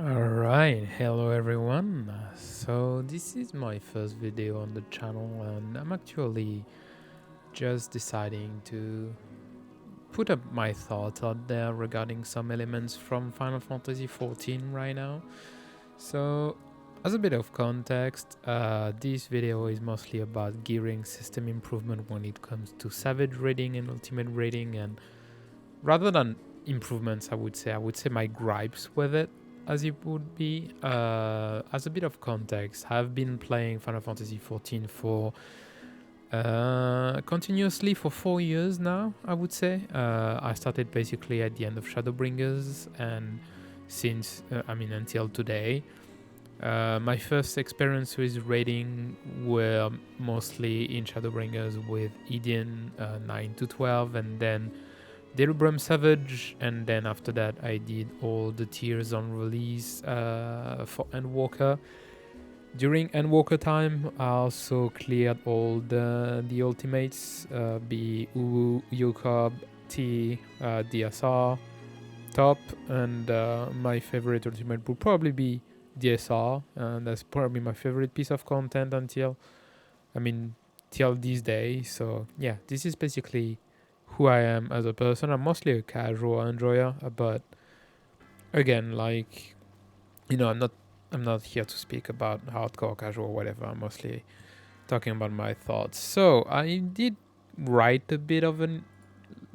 Alright, hello everyone. So this is my first video on the channel and I'm actually just deciding to put up my thoughts out there regarding some elements from Final Fantasy XIV right now. So as a bit of context, this video is mostly about gearing system improvement when it comes to Savage rating and Ultimate rating, and rather than improvements, I would say my gripes with it, as it would be. As a bit of context, I've been playing Final Fantasy XIV for continuously for 4 years now, I would say. I started basically at the end of Shadowbringers, and since until today. My first experience with raiding were mostly in Shadowbringers with Eden 9 to 12, and then Delubrum Savage, and then after that I did all the tiers on release for Endwalker. During Endwalker time, I also cleared all the ultimates, be Uwu, Yukab, T, DSR, Top, and my favorite ultimate would probably be DSR, and that's probably my favorite piece of content I mean, till these days. So yeah, this is basically who I am as a person. I'm mostly a casual enjoyer, but again, like I'm not here to speak about hardcore casual or whatever. I'm mostly talking about my thoughts. So I did write a bit of a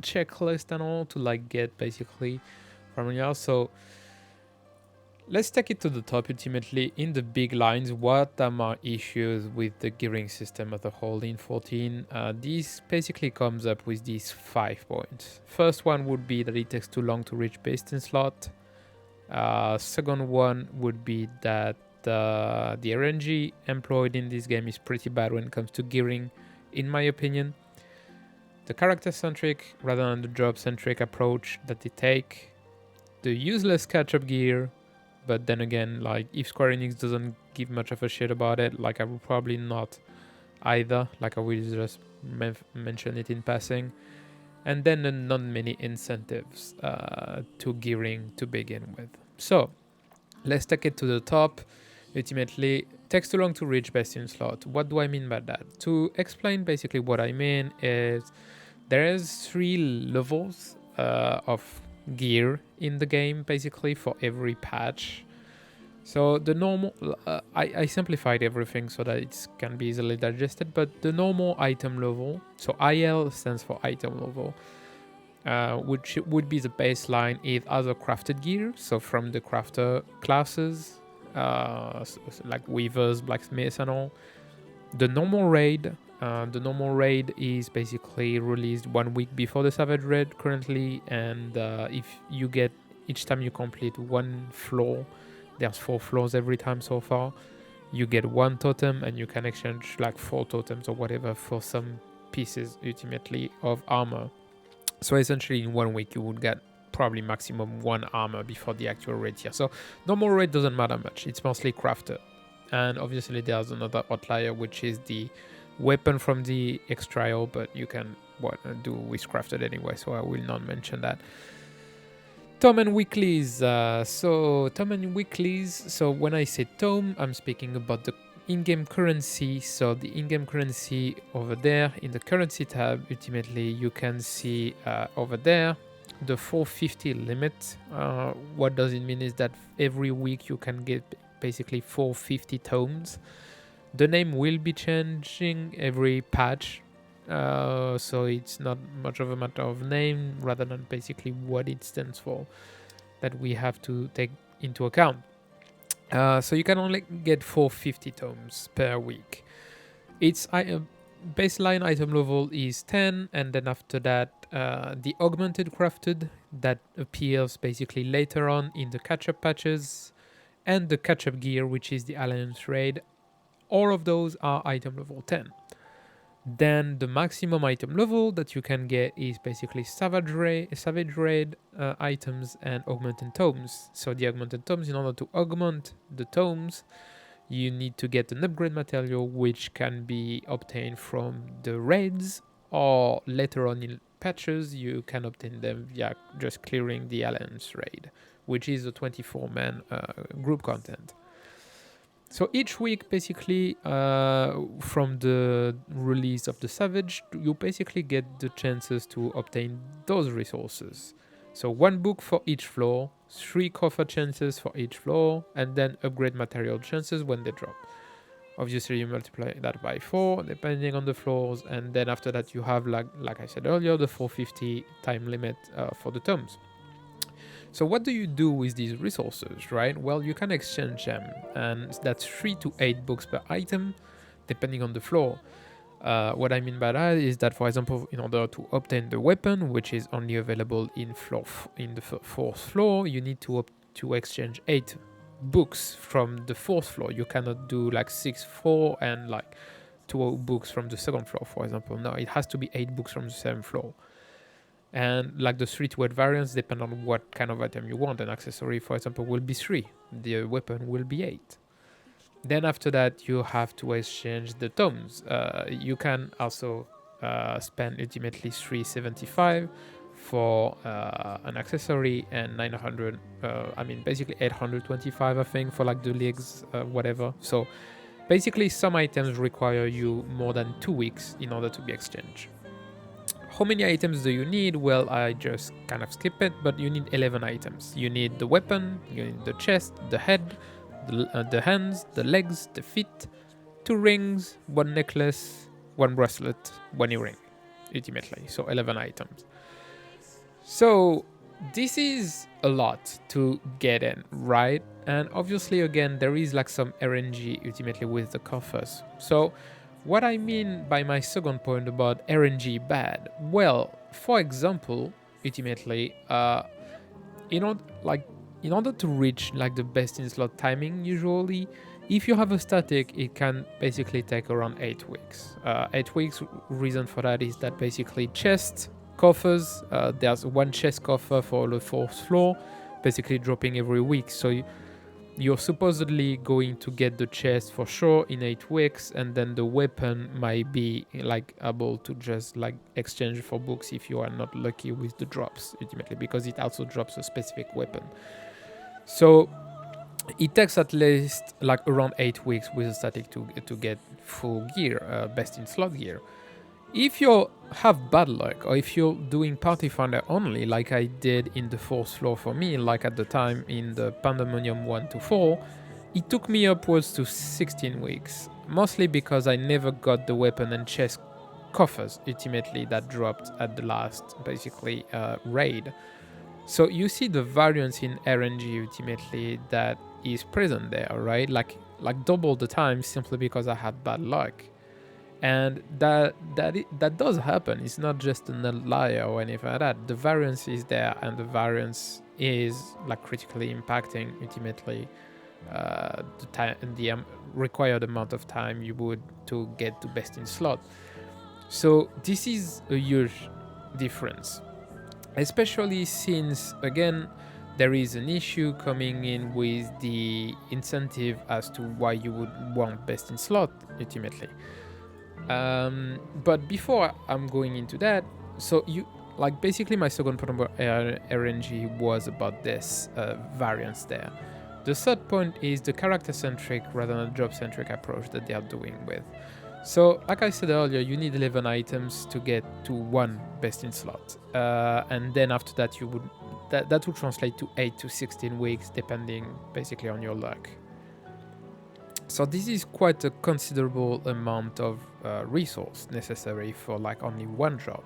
checklist and all to like get basically from y'all. So let's take it to the top ultimately. In the big lines, what are my issues with the gearing system as a whole in 14? This basically comes up with these 5 points. First one would be that it takes too long to reach based slot. Second one would be that the RNG employed in this game is pretty bad when it comes to gearing, in my opinion. The character-centric rather than the job-centric approach that they take. The useless catch-up gear, but then again, like, if Square Enix doesn't give much of a shit about it, like, I will probably not either. Like, I will just mention it in passing. And then the not many incentives to gearing to begin with. So, let's take it to the top. Ultimately, takes too long to reach Bastion slot. What do I mean by that? To explain basically what I mean is there is 3 levels of gear in the game basically for every patch. So the normal, I simplified everything so that it can be easily digested, but the normal item level, so IL stands for item level, which would be the baseline is other crafted gear, so from the crafter classes, like weavers, blacksmiths and all. The normal raid is basically released 1 week before the Savage Raid currently, and if you get, each time you complete 1 floor, there's 4 floors every time so far, you get 1 totem, and you can exchange like 4 totems or whatever for some pieces ultimately of armor. So essentially in 1 week you would get probably maximum 1 armor before the actual raid here. So normal raid doesn't matter much, it's mostly crafted. And obviously there's another outlier, which is the weapon from the extrail, but you can do with crafted anyway, so I will not mention that. Tome and weeklies. Tome and weeklies. So when I say tome, I'm speaking about the in-game currency. So the in-game currency over there in the currency tab, ultimately you can see over there the 450 limit. What does it mean is that every week you can get basically 450 tomes. The name will be changing every patch, so it's not much of a matter of name rather than basically what it stands for that we have to take into account. So you can only get 450 tomes per week. Its baseline item level is 10, and then after that the augmented crafted that appears basically later on in the catch-up patches, and the catch-up gear, which is the Alliance raid. All of those are item level 10. Then the maximum item level that you can get is basically Savage Raid items and Augmented Tomes. So the Augmented Tomes, in order to augment the tomes, you need to get an upgrade material, which can be obtained from the raids, or later on in patches you can obtain them via just clearing the Alliance raid, which is the 24-man group content. So each week, basically, from the release of the Savage, you basically get the chances to obtain those resources. So 1 book for each floor, 3 coffer chances for each floor, and then upgrade material chances when they drop. Obviously, you multiply that by 4, depending on the floors, and then after that, you have, like I said earlier, the 450 time limit for the tomes. So what do you do with these resources, right? Well, you can exchange them, and that's 3 to 8 books per item, depending on the floor. What I mean by that is that, for example, in order to obtain the weapon, which is only available in the 4th floor, you need to exchange 8 books from the 4th floor. You cannot do like 6, 4, and like 2 books from the 2nd floor, for example. No, it has to be 8 books from the 7th floor. And like the 3 to 8 variants depend on what kind of item you want. An accessory, for example, will be 3. The weapon will be 8. Then after that, you have to exchange the tomes. You can also spend ultimately 375 for an accessory, and 900, basically 825, I think, for like the legs, whatever. So basically some items require you more than 2 weeks in order to be exchanged. How many items do you need? Well, I just kind of skip it, but you need 11 items. You need the weapon, you need the chest, the head, the hands, the legs, the feet, 2 rings, 1 necklace, 1 bracelet, 1 earring, ultimately. So 11 items. So this is a lot to get in, right? And obviously, again, there is like some RNG ultimately with the coffers. So what I mean by my second point about RNG bad, well, for example, ultimately, in order to reach like the best in slot timing, usually, if you have a static, it can basically take around 8 weeks. 8 weeks, reason for that is that basically chest coffers, there's 1 chest coffer for the 4th floor, basically dropping every week. So you're supposedly going to get the chest for sure in 8 weeks, and then the weapon might be like able to just like exchange for books if you are not lucky with the drops ultimately, because it also drops a specific weapon. So it takes at least like around 8 weeks with a static to get full gear, best in slot gear. If you have bad luck, or if you're doing Party Finder only, like I did in the 4th floor for me, like at the time in the Pandemonium 1 to 4, it took me upwards to 16 weeks, mostly because I never got the weapon and chest coffers ultimately that dropped at the last, basically, raid. So you see the variance in RNG ultimately that is present there, right? Like double the time simply because I had bad luck. And that does happen. It's not just a liar or anything like that. The variance is there, and the variance is like critically impacting ultimately the time, the required amount of time you would to get to best in slot. So this is a huge difference, especially since again there is an issue coming in with the incentive as to why you would want best in slot ultimately. But before I'm going into that, so you like basically my second point about RNG was about this variance there. The third point is the character-centric rather than job-centric approach that they are doing with. So like I said earlier, you need 11 items to get to 1 best in slot, and then after that you would that would translate to 8 to 16 weeks depending basically on your luck. So this is quite a considerable amount of resource necessary for like only 1 job.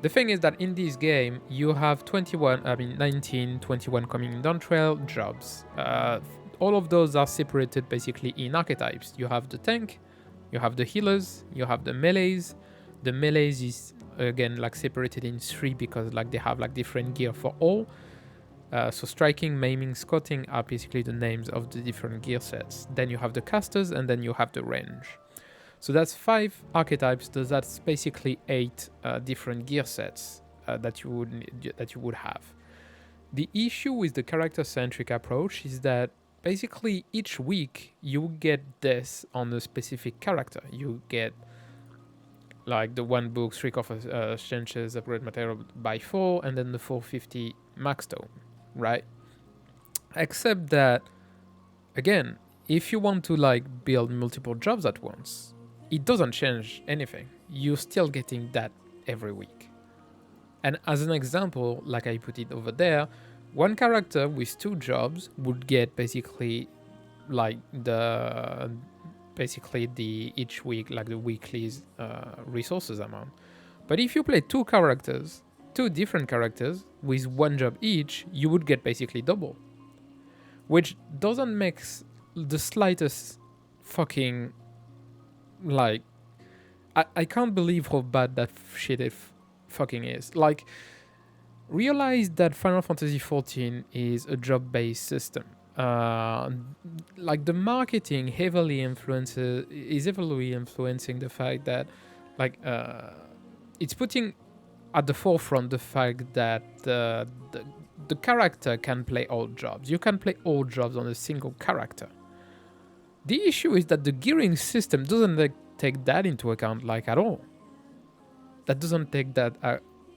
The thing is that in this game you have 19, 21 coming in Dawntrail jobs. All of those are separated basically in archetypes. You have the tank, you have the healers, you have the melees. The melees is again like separated in 3 because like they have like different gear for all. So striking, maiming, scouting are basically the names of the different gear sets. Then you have the casters, and then you have the range. So that's 5 archetypes. That's basically 8 different gear sets that you would have. The issue with the character-centric approach is that basically each week you get this on a specific character. You get like the 1 book, 3 coffer chances, upgrade material by 4, and then the 450 max tome. Right? Except that, again, if you want to like build multiple jobs at once, it doesn't change anything. You're still getting that every week. And as an example, like I put it over there, one character with 2 jobs would get basically like the each week, like the weekly resources amount. But if you play 2 different characters with 1 job each, you would get basically double, which doesn't make the slightest fucking like. I can't believe how bad that shit fucking is. Like, realize that Final Fantasy XIV is a job-based system. Like the marketing is heavily influencing the fact that, like, it's putting at the forefront the fact that the character can play all jobs. You can play all jobs on a single character. The issue is that the gearing system doesn't take that into account, like, at all. That doesn't take that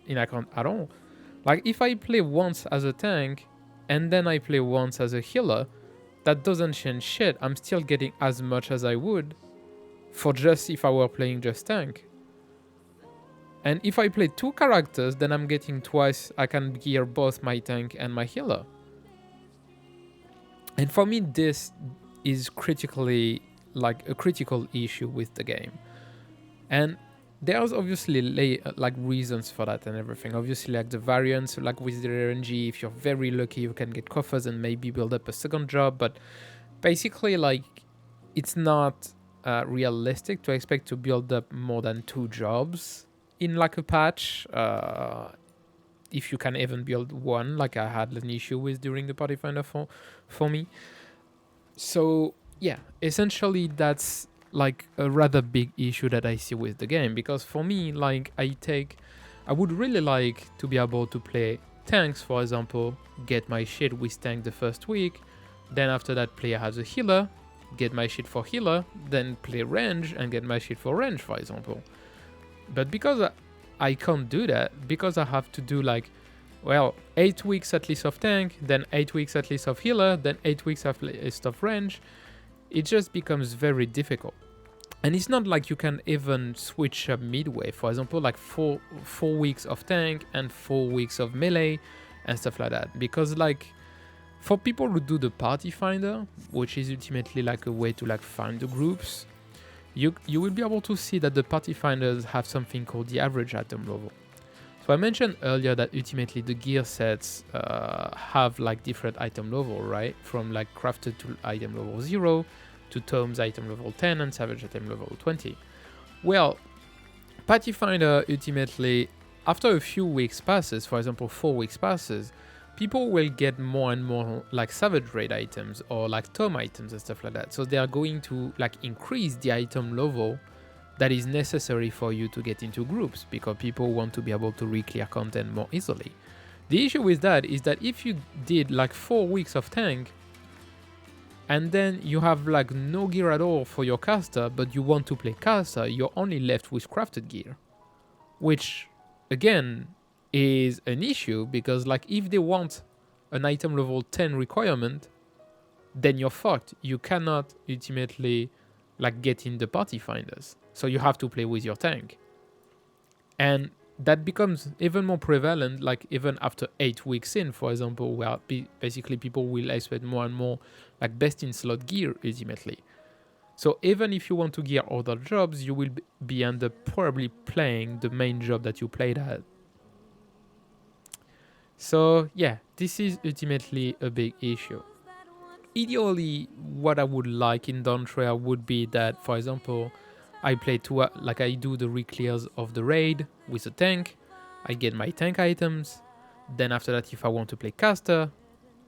in account at all. Like, if I play once as a tank and then I play once as a healer, that doesn't change shit. I'm still getting as much as I would for just if I were playing just tank. And if I play 2 characters, then I'm getting twice. I can gear both my tank and my healer. And for me, this is critically, like, a critical issue with the game. And there's obviously like reasons for that and everything. Obviously, like the variance, like with the RNG, if you're very lucky, you can get coffers and maybe build up a second job. But basically, like, it's not realistic to expect to build up more than 2 jobs in like a patch. If you can even build 1, like I had an issue with during the party finder for me. So yeah, essentially that's like a rather big issue that I see with the game, because for me, like, I would really like to be able to play tanks, for example, get my shit with tank the first week, then after that play as a healer, get my shit for healer, then play range and get my shit for range, for example. But because I can't do that, because I have to do like, well, 8 weeks at least of tank, then 8 weeks at least of healer, then 8 weeks at least of range, it just becomes very difficult. And it's not like you can even switch up midway. For example, like 4 weeks of tank and 4 weeks of melee and stuff like that. Because, like, for people who do the party finder, which is ultimately like a way to like find the groups, you will be able to see that the party finders have something called the average item level. So I mentioned earlier that ultimately the gear sets have like different item level, right? From like crafted to item level 0, to Tomes item level 10 and Savage item level 20. Well, Party Finder ultimately, after a few weeks passes, for example 4 weeks passes, people will get more and more like Savage raid items or like Tome items and stuff like that. So they are going to like increase the item level that is necessary for you to get into groups, because people want to be able to re-clear content more easily. The issue with that is that if you did like 4 weeks of tank, and then you have like no gear at all for your caster, but you want to play caster, you're only left with crafted gear. Which, again, is an issue, because like if they want an item level 10 requirement, then you're fucked. You cannot ultimately like get in the party finders. So you have to play with your tank. And that becomes even more prevalent, like even after 8 weeks in, for example, where basically people will expect more and more like best in slot gear ultimately. So even if you want to gear other jobs, you will be end up probably playing the main job that you played at. So yeah, this is ultimately a big issue. Ideally, what I would like in Dawntrail would be that, for example, I play like I do the re-clears of the raid with a tank, I get my tank items, then after that if I want to play caster,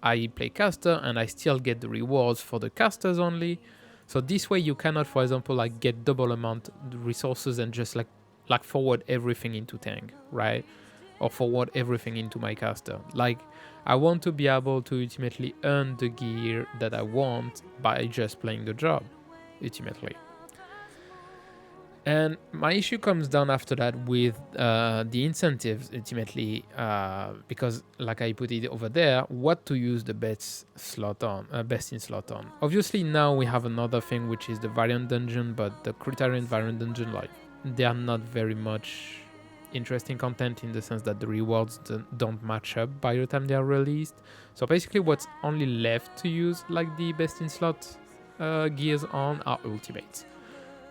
I play caster and I still get the rewards for the casters only. So this way you cannot, for example, like get double amount resources and just like forward everything into tank, right? Or forward everything into my caster. Like, I want to be able to ultimately earn the gear that I want by just playing the job, ultimately. And my issue comes down after that with the incentives, ultimately, because, like I put it over there, what to use the best in slot on. Obviously, now we have another thing, which is the variant dungeon, but the criterion variant dungeon, like, they are not very much interesting content in the sense that the rewards don't match up by the time they are released. So basically, what's only left to use, like, the best in slot gears on are ultimates.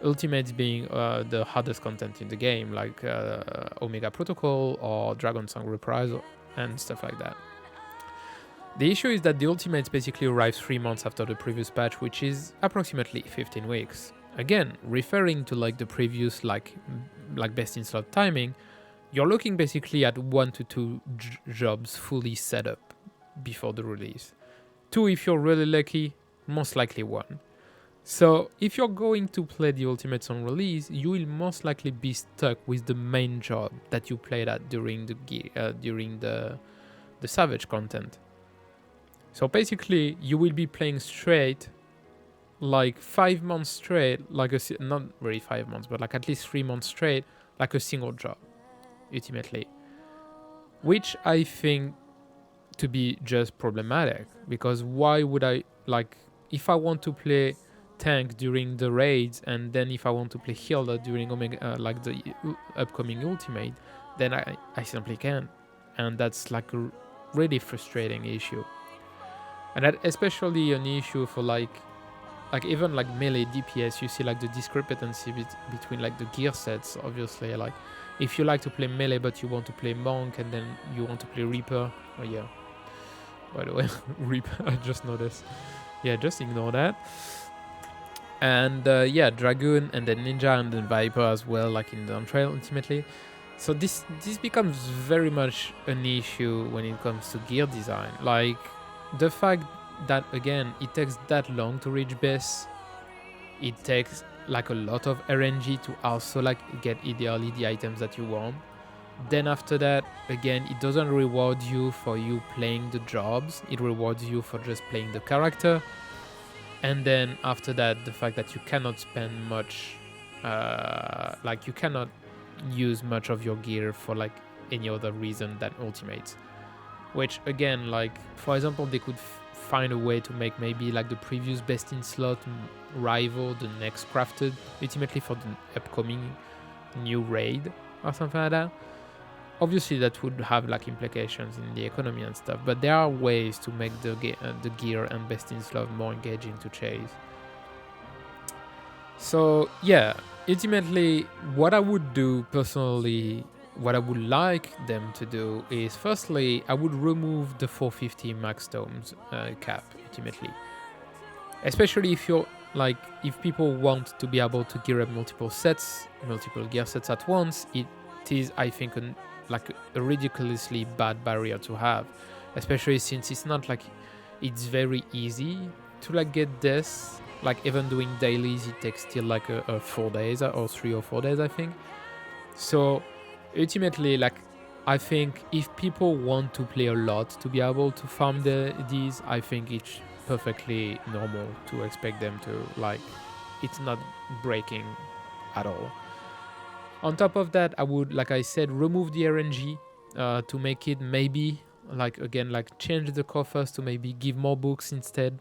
Ultimates being the hardest content in the game, like Omega Protocol or Dragon Song Reprisal and stuff like that. The issue is that the Ultimates basically arrives 3 months after the previous patch, which is approximately 15 weeks. Again, referring to like the previous like best in slot timing, you're looking basically at 1 to 2 jobs fully set up before the release. 2 if you're really lucky, most likely 1. So if you're going to play the Ultimates on release, you will most likely be stuck with the main job that you played at during the Savage content. So basically, you will be playing straight, like 5 months straight, like not really 5 months, but like at least 3 months straight, like a single job, ultimately. Which I think to be just problematic, because why would I, like, if I want to play tank during the raids, and then if I want to play healer during Omega, like the upcoming Ultimate, then I simply can't, and that's like a really frustrating issue. And that especially an issue for like even like melee DPS. You see like the discrepancy between like the gear sets. Obviously, like if you like to play melee but you want to play monk, and then you want to play Reaper, oh yeah, by the way, Reaper, I just noticed, yeah, just ignore that. And yeah, Dragoon, and then Ninja, and then Viper as well, like in Dawntrail ultimately. So this becomes very much an issue when it comes to gear design. Like the fact that, again, it takes that long to reach base. It takes like a lot of RNG to also like get ideally the items that you want. Then after that, again, it doesn't reward you for you playing the jobs. It rewards you for just playing the character. And then after that, the fact that you cannot spend much, like you cannot use much of your gear for like any other reason than ultimates. Which again, like for example, they could find a way to make maybe like the previous best in slot rival the next crafted ultimately for the upcoming new raid or something like that. Obviously that would have like implications in the economy and stuff, but there are ways to make the gear and best in slot more engaging to chase. So yeah, ultimately what I would do personally, what I would like them to do is, firstly, I would remove the 450 max tomes cap ultimately, especially if you're like, if people want to be able to gear up multiple gear sets at once. It is, I think, like a ridiculously bad barrier to have, especially since it's not like it's very easy to like get this. Like even doing dailies, it takes still like a 4 days or 3 or 4 days, I think. So ultimately, like I think if people want to play a lot to be able to farm these, I think it's perfectly normal to expect them to, like, it's not breaking at all. On top of that, I would, like I said, remove the RNG to make it maybe, like, again, like change the coffers to maybe give more books instead.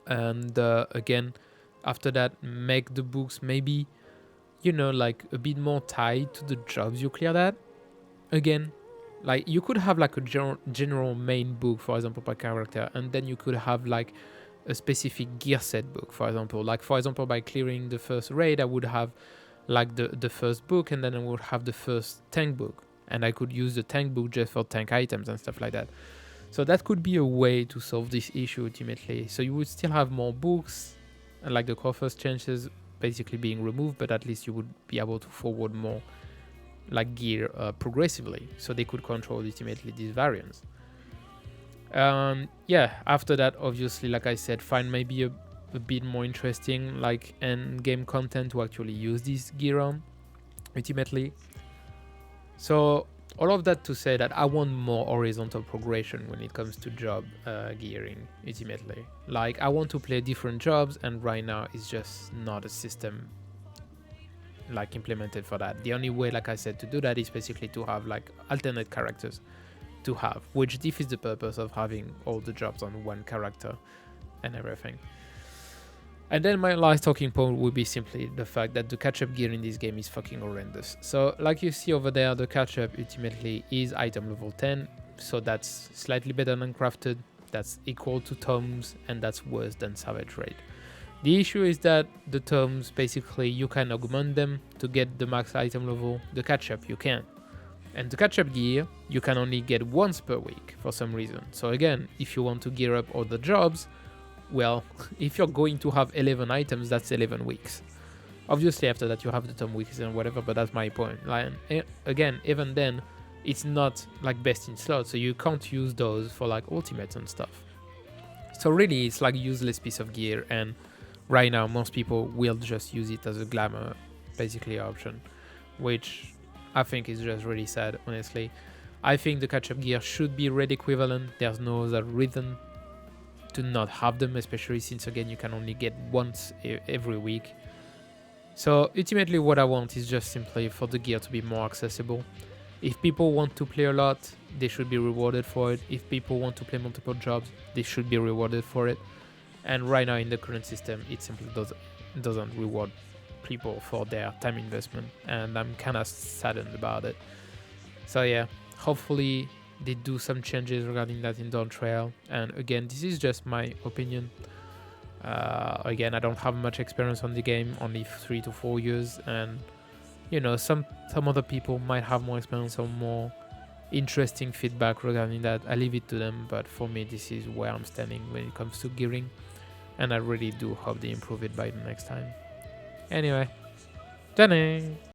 And again, after that, make the books maybe, you know, like a bit more tied to the jobs you clear that. Again, like you could have like a general main book, for example, per character, and then you could have like a specific gear set book, for example. Like, for example, by clearing the first raid, I would have like the first book, and then I would have the first tank book, and I could use the tank book just for tank items and stuff like that. So that could be a way to solve this issue ultimately. So you would still have more books, and like the coffers chances basically being removed, but at least you would be able to forward more like gear progressively, so they could control ultimately these variants. Yeah, after that, obviously, like I said, find maybe a bit more interesting like end game content to actually use this gear on ultimately. So all of that to say that I want more horizontal progression when it comes to job gearing ultimately. Like I want to play different jobs, and right now it's just not a system like implemented for that. The only way, like I said, to do that is basically to have like alternate characters to have, which defeats the purpose of having all the jobs on one character and everything. And then my last talking point would be simply the fact that the catch-up gear in this game is fucking horrendous. So like you see over there, the catch-up ultimately is item level 10, so that's slightly better than crafted, that's equal to tomes, and that's worse than Savage Raid. The issue is that the tomes, basically you can augment them to get the max item level, the catch-up you can't. And the catch-up gear you can only get once per week for some reason. So again, if you want to gear up all the jobs, well, if you're going to have 11 items, that's 11 weeks. Obviously after that you have the tome weeks and whatever, but that's my point. Like, again, even then, it's not like best in slot, so you can't use those for like ultimates and stuff. So really it's like a useless piece of gear, and right now most people will just use it as a glamour basically option, which I think is just really sad, honestly. I think the catch-up gear should be raid equivalent. There's no other reason to not have them, especially since again you can only get once every week. So ultimately what I want is just simply for the gear to be more accessible. If people want to play a lot, they should be rewarded for it. If people want to play multiple jobs, they should be rewarded for it. And right now in the current system, it simply doesn't reward people for their time investment, and I'm kind of saddened about it. So yeah, hopefully they do some changes regarding that in Dawntrail. And again, this is just my opinion. Again, I don't have much experience on the game, only 3 to 4 years, and you know, some other people might have more experience or more interesting feedback regarding that. I leave it to them, but for me this is where I'm standing when it comes to gearing, and I really do hope they improve it by the next time. Anyway, done.